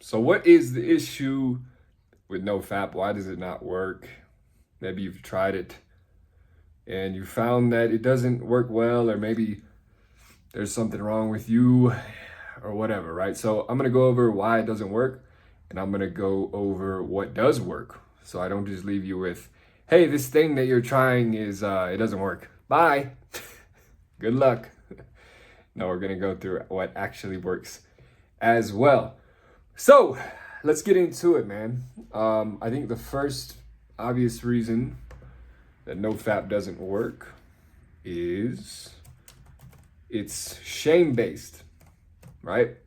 So what is the issue with NoFap? Why does it not work? Maybe you've tried it and you found that it doesn't work well, or maybe there's something wrong with you or whatever, right? So I'm gonna go over why it doesn't work, and I'm gonna go over what does work. So I don't just leave you with, hey, this thing that you're trying is it doesn't work. Bye. Good luck. No, we're gonna go through what actually works as well. So let's get into it, man. I think the first obvious reason that NoFap doesn't work is it's shame-based, right?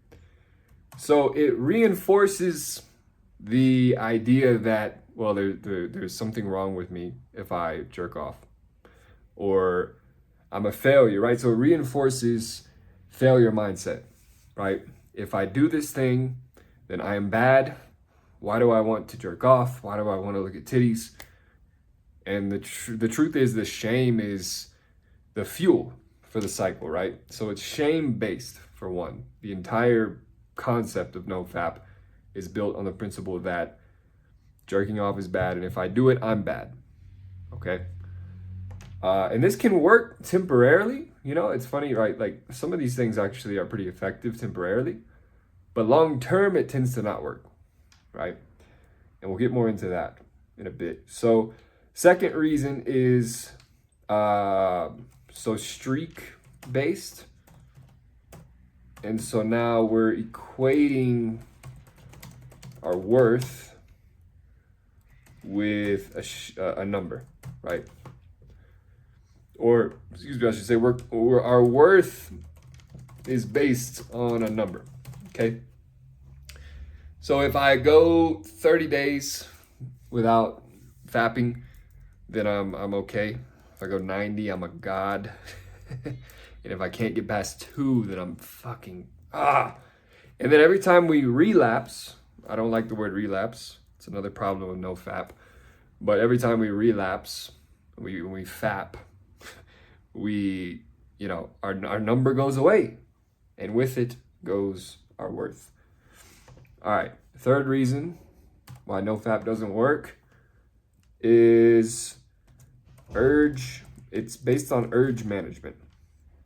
So it reinforces the idea that, well, there's something wrong with me if I jerk off, or I'm a failure, right? So it reinforces failure mindset, right? If I do this thing, then I am bad. Why do I want to jerk off? Why do I want to look at titties? And the truth is, the shame is the fuel for the cycle, right? So it's shame-based, for one. The entire concept of NoFap is built on the principle that jerking off is bad, and if I do it, I'm bad, okay? And this can work temporarily. You know, it's funny, right? Like, some of these things actually are pretty effective temporarily, but long-term, it tends to not work, right? And we'll get more into that in a bit. So second reason is streak based. And so now we're equating our worth with a number, right? Or, excuse me, I should say our worth is based on a number, okay? So if I go 30 days without fapping, then I'm okay. If I go 90, I'm a god. And if I can't get past 2, then I'm fucking And then every time we relapse, I don't like the word relapse. It's another problem with NoFap. But every time we relapse, when we fap, our number goes away, and with it goes our worth. All right, third reason why NoFap doesn't work is urge. It's based on urge management,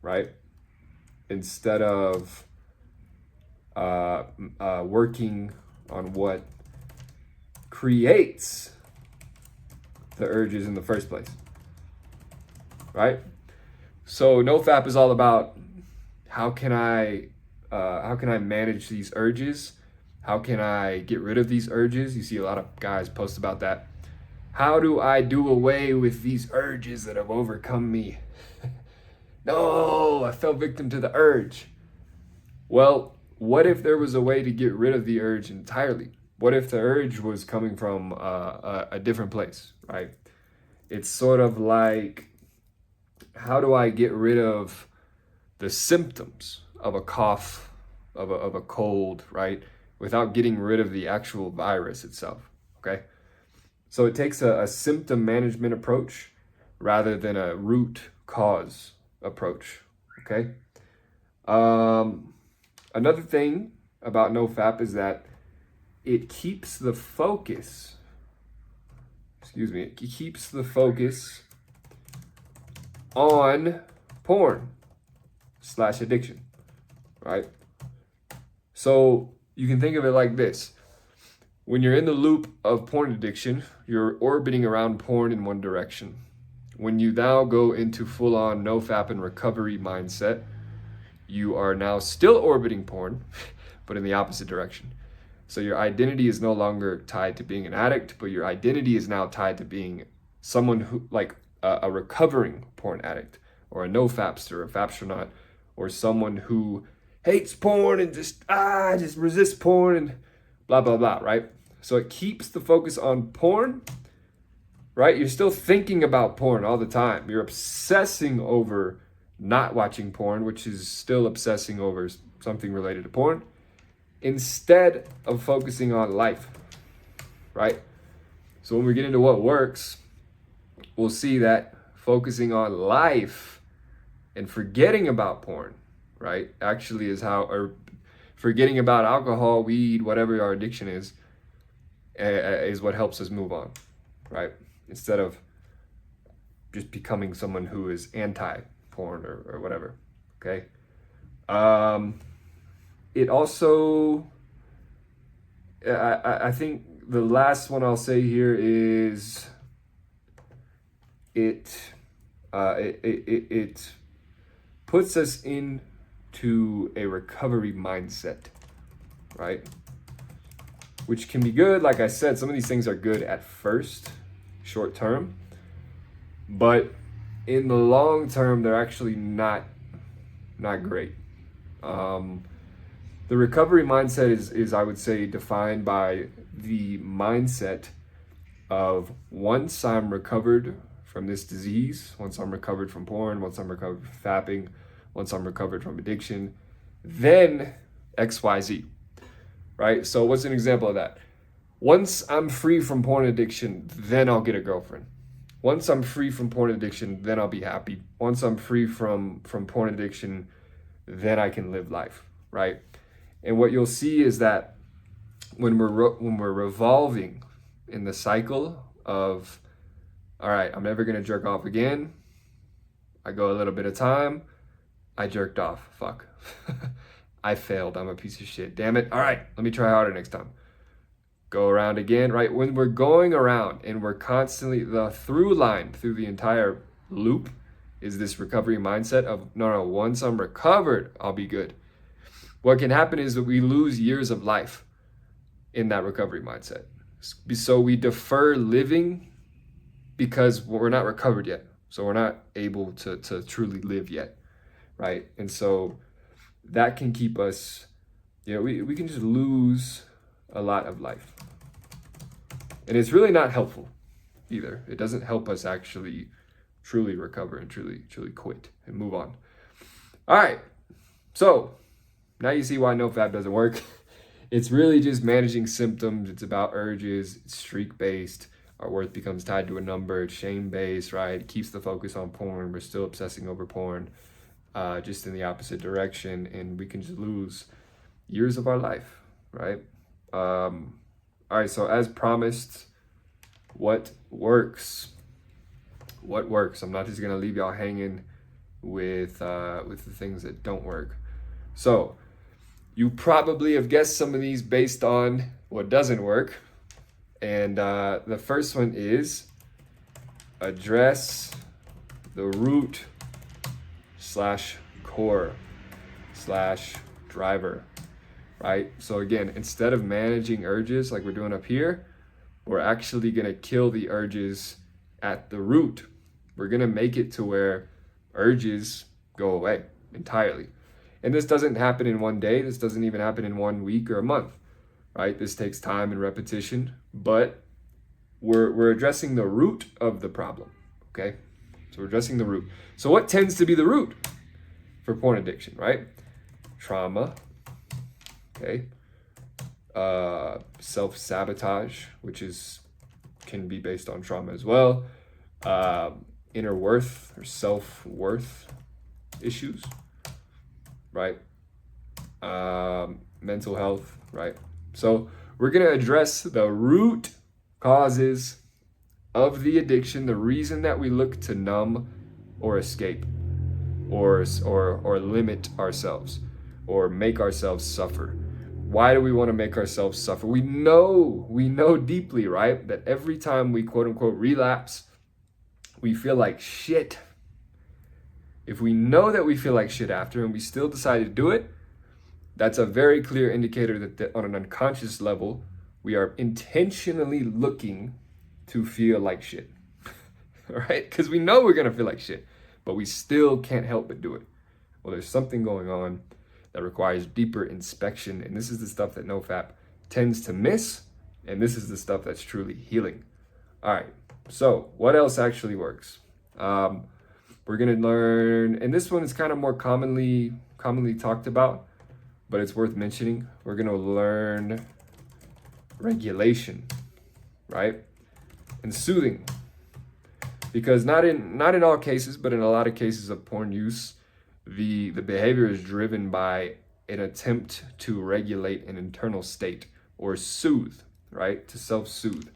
right? Instead of working on what creates the urges in the first place, right? So NoFap is all about how can I manage these urges? How can I get rid of these urges? You see a lot of guys post about that. How do I do away with these urges that have overcome me? No, I fell victim to the urge. Well, what if there was a way to get rid of the urge entirely? What if the urge was coming from a different place, right? It's sort of like, how do I get rid of the symptoms of a cough, of a cold, right? Without getting rid of the actual virus itself, okay? So it takes a symptom management approach rather than a root cause approach, okay? Another thing about NoFap is that it keeps the focus, it keeps the focus on porn/addiction, right? So you can think of it like this. When you're in the loop of porn addiction, you're orbiting around porn in one direction. When you now go into full-on NoFap and recovery mindset, you are now still orbiting porn, but in the opposite direction. So your identity is no longer tied to being an addict, but your identity is now tied to being someone who, like a recovering porn addict, or a NoFapster, a Fapstronaut, or someone who hates porn and just resists porn and blah, blah, blah, right? So it keeps the focus on porn, right? You're still thinking about porn all the time. You're obsessing over not watching porn, which is still obsessing over something related to porn, instead of focusing on life, right? So when we get into what works, we'll see that focusing on life and forgetting about porn, right, actually is how, or forgetting about alcohol, weed, whatever our addiction is what helps us move on, right? Instead of just becoming someone who is anti-porn or whatever, okay? It also, I think the last one I'll say here is it puts us into a recovery mindset, right? Which can be good. Like I said, some of these things are good at first, short term, but in the long term, they're actually not great. The recovery mindset is I would say defined by the mindset of once I'm recovered from this disease, once I'm recovered from porn, once I'm recovered from fapping, once I'm recovered from addiction, then XYZ, right? So what's an example of that? Once I'm free from porn addiction, then I'll get a girlfriend. Once I'm free from porn addiction, then I'll be happy. Once I'm free from porn addiction, then I can live life, right? And what you'll see is that when we're revolving in the cycle of, all right, I'm never gonna jerk off again. I go a little bit of time, I jerked off, fuck. I failed, I'm a piece of shit, damn it. All right, let me try harder next time. Go around again, right? When we're going around and we're constantly, the through line through the entire loop is this recovery mindset of, no, once I'm recovered, I'll be good. What can happen is that we lose years of life in that recovery mindset. So we defer living because we're not recovered yet. So we're not able to truly live yet, right? And so that can keep us, we can just lose a lot of life. And it's really not helpful either. It doesn't help us actually truly recover and truly quit and move on. All right, so now you see why NoFap doesn't work. It's really just managing symptoms. It's about urges. It's streak-based. Our worth becomes tied to a number. It's shame-based, right? It keeps the focus on porn. We're still obsessing over porn, just in the opposite direction. And we can just lose years of our life, right? All right, so as promised, what works? What works? I'm not just going to leave y'all hanging with the things that don't work. So you probably have guessed some of these based on what doesn't work. And the first one is address the root / core / driver, right? So again, instead of managing urges like we're doing up here, we're actually going to kill the urges at the root. We're going to make it to where urges go away entirely. And this doesn't happen in one day. This doesn't even happen in 1 week or a month, right? This takes time and repetition, but we're addressing the root of the problem, okay? So we're addressing the root. So what tends to be the root for porn addiction, right? Trauma, okay? Self-sabotage, which can be based on trauma as well. Inner worth or self-worth issues, right? Mental health, right? So we're going to address the root causes of the addiction, the reason that we look to numb or escape or limit ourselves or make ourselves suffer. Why do we want to make ourselves suffer? We know deeply, right, that every time we quote unquote relapse, we feel like shit. If we know that we feel like shit after and we still decide to do it, that's a very clear indicator that on an unconscious level, we are intentionally looking to feel like shit, right? Because we know we're going to feel like shit, but we still can't help but do it. Well, there's something going on that requires deeper inspection, and this is the stuff that NoFap tends to miss, and this is the stuff that's truly healing. All right, so what else actually works? We're going to learn, and this one is kind of more commonly talked about, but it's worth mentioning. We're going to learn regulation, right? And soothing. Because not in all cases, but in a lot of cases of porn use, the behavior is driven by an attempt to regulate an internal state or soothe, right? To self-soothe.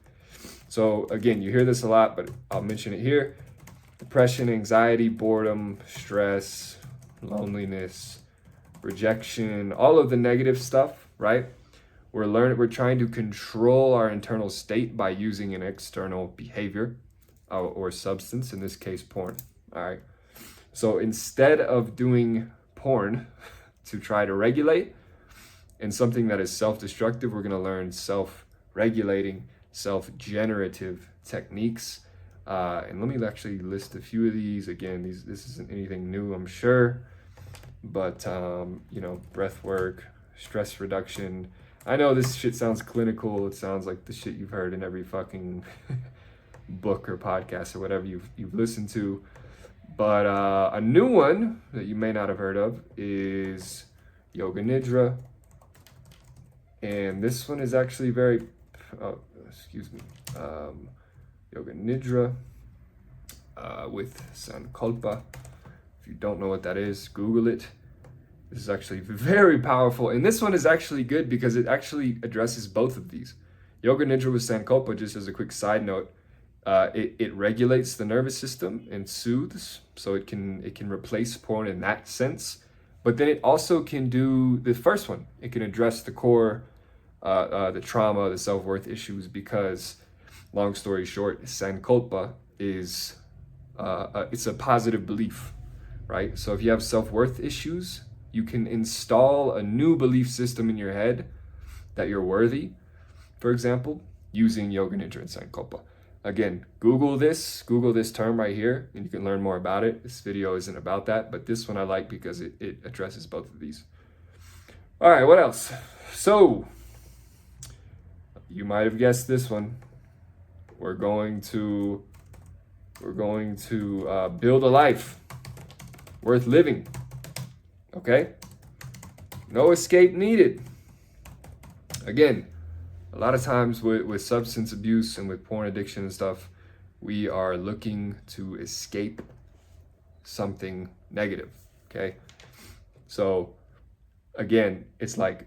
So again, you hear this a lot, but I'll mention it here. Depression, anxiety, boredom, stress, loneliness, rejection, all of the negative stuff, right? We're trying to control our internal state by using an external behavior or substance, in this case, porn. All right. So instead of doing porn to try to regulate and something that is self-destructive, we're going to learn self-regulating, self-generative techniques. And let me actually list a few of these. Again, this isn't anything new, I'm sure, but breath work, stress reduction. I know this shit sounds clinical. It sounds like the shit you've heard in every fucking book or podcast or whatever you've listened to. But a new one that you may not have heard of is Yoga Nidra. And this one is actually very, Yoga Nidra with Sankalpa. If you don't know what that is, Google it. This is actually very powerful. And this one is actually good because it actually addresses both of these. Yoga Nidra with Sankalpa, just as a quick side note, it regulates the nervous system and soothes, so it can replace porn in that sense. But then it also can do the first one. It can address the core, the trauma, the self-worth issues, because, long story short, Sankalpa is it's a positive belief, right? So if you have self-worth issues, you can install a new belief system in your head that you're worthy, for example, using Yoga Nidra and Sankalpa. Again, Google this term right here, and you can learn more about it. This video isn't about that, but this one I like because it addresses both of these. All right, what else? So, you might have guessed this one. We're going to build a life worth living. Okay? No escape needed. Again, a lot of times with substance abuse and with porn addiction and stuff, we are looking to escape something negative, okay? So again, it's like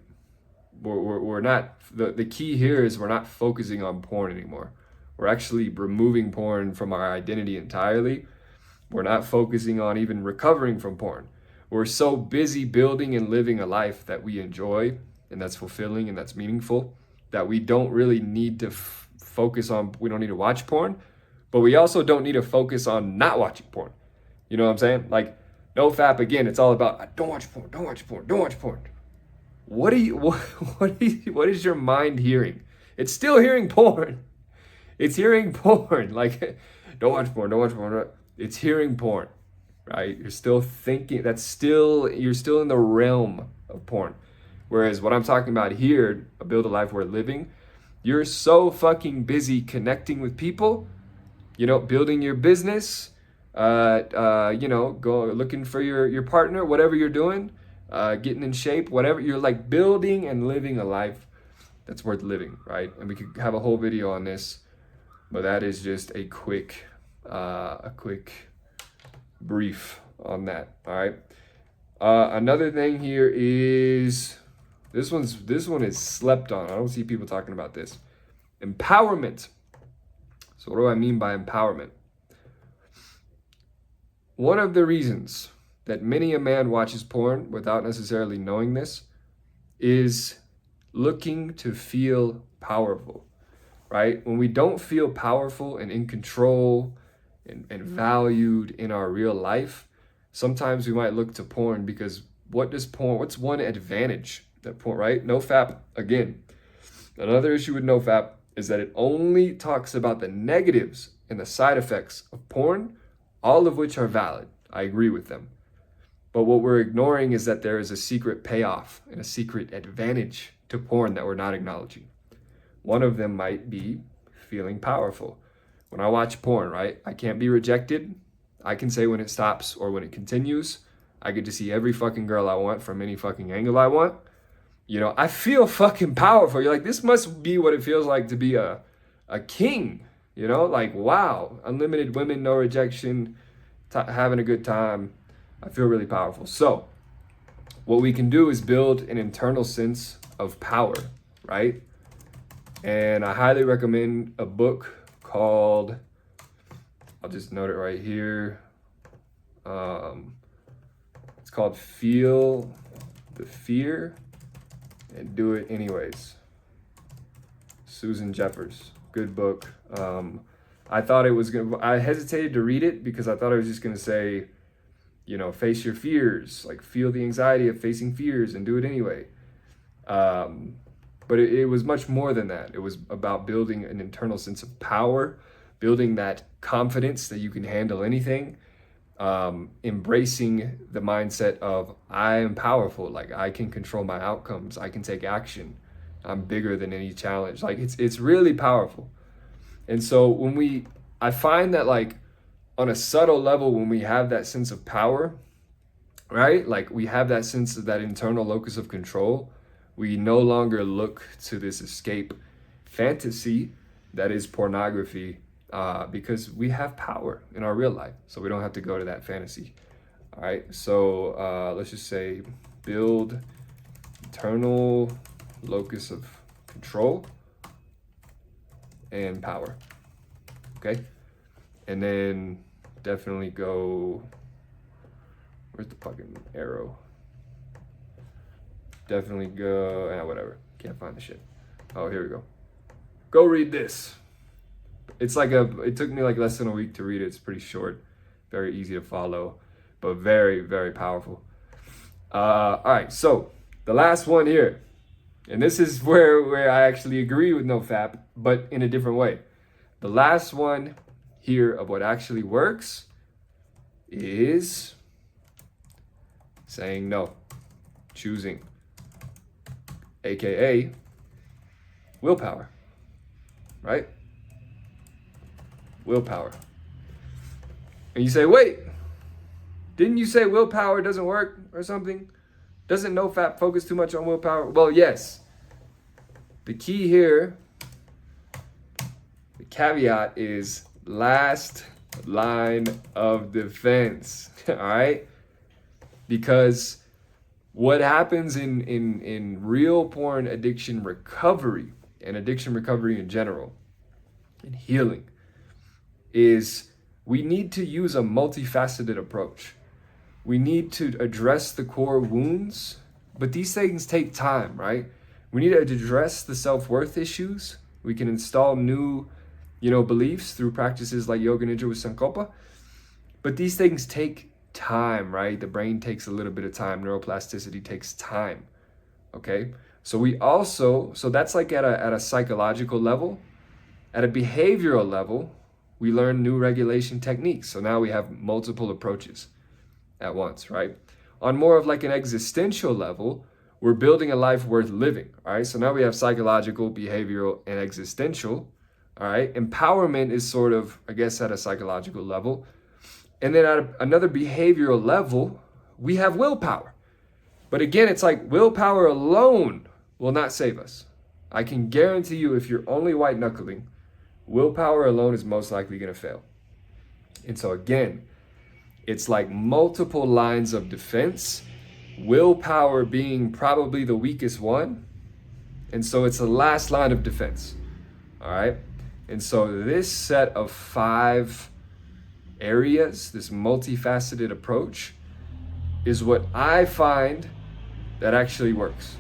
we're not, the key here is we're not focusing on porn anymore. We're actually removing porn from our identity entirely. We're not focusing on even recovering from porn. We're so busy building and living a life that we enjoy and that's fulfilling and that's meaningful, that we don't really need to focus on, we don't need to watch porn, but we also don't need to focus on not watching porn. You know what I'm saying? Like, NoFap, again, it's all about, don't watch porn, don't watch porn, don't watch porn. What is your mind hearing? It's still hearing porn. It's hearing porn. Like, don't watch porn, don't watch porn. It's hearing porn, right? You're still thinking, you're still in the realm of porn. Whereas what I'm talking about here, a build a life worth living, you're so fucking busy connecting with people, building your business, go looking for your partner, whatever you're doing, getting in shape, whatever. You're like building and living a life that's worth living, right? And we could have a whole video on this, but that is just a quick brief on that. All right. Another thing here is this one is slept on. I don't see people talking about this. Empowerment. So what do I mean by empowerment? One of the reasons that many a man watches porn without necessarily knowing this is looking to feel powerful, right? When we don't feel powerful and in control and valued in our real life, sometimes we might look to porn because what's one advantage that porn, right? NoFap, again, another issue with NoFap is that it only talks about the negatives and the side effects of porn, all of which are valid. I agree with them. But what we're ignoring is that there is a secret payoff and a secret advantage to porn that we're not acknowledging. One of them might be feeling powerful. When I watch porn, right, I can't be rejected. I can say when it stops or when it continues. I get to see every fucking girl I want from any fucking angle I want. I feel fucking powerful. You're like, this must be what it feels like to be a king. Like, wow, unlimited women, no rejection, having a good time. I feel really powerful. So what we can do is build an internal sense of power, right? And I highly recommend a book called, I'll just note it right here. It's called Feel the Fear and Do It Anyways. Susan Jeffers, good book. I thought it was I hesitated to read it because I thought it was just gonna say, you know, face your fears, like feel the anxiety of facing fears and do it anyway. But it was much more than that. It was about building an internal sense of power, building that confidence that you can handle anything, embracing the mindset of I am powerful, like I can control my outcomes, I can take action, I'm bigger than any challenge. Like it's really powerful. And so I find that like on a subtle level, when we have that sense of power, right? Like we have that sense of that internal locus of control, we no longer look to this escape fantasy that is pornography, because we have power in our real life. So we don't have to go to that fantasy. All right. So let's just say build internal locus of control and power. Okay. And then definitely go, where's the fucking arrow? Definitely go, whatever. Can't find the shit. Oh, here we go. Go read this. It's like it took me like less than a week to read it. It's pretty short, very easy to follow, but very, very powerful. All right, so the last one here, and this is where I actually agree with NoFap, but in a different way. The last one here of what actually works is saying no, choosing, AKA willpower, right? Willpower. And you say, wait, didn't you say willpower doesn't work or something? Doesn't NoFap focus too much on willpower? Well, yes. The key here, the caveat is last line of defense, all right? Because what happens in real porn addiction recovery and addiction recovery in general and healing is we need to use a multifaceted approach. We need to address the core wounds, but these things take time, right? We need to address the self-worth issues. We can install new, beliefs through practices like Yoga Nidra with Sankalpa, but these things take time, right? The brain takes a little bit of time. Neuroplasticity takes time, okay? So that's like at a psychological level. At a behavioral level, we learn new regulation techniques. So now we have multiple approaches at once, right? On more of like an existential level, we're building a life worth living, all right? So now we have psychological, behavioral, and existential, all right? Empowerment is sort of, I guess, at a psychological level. And then at another behavioral level, we have willpower. But again, it's like willpower alone will not save us. I can guarantee you if you're only white knuckling, willpower alone is most likely going to fail. And so again, it's like multiple lines of defense, willpower being probably the weakest one. And so it's the last line of defense. All right. And so this set of 5 areas, this multifaceted approach, is what I find that actually works.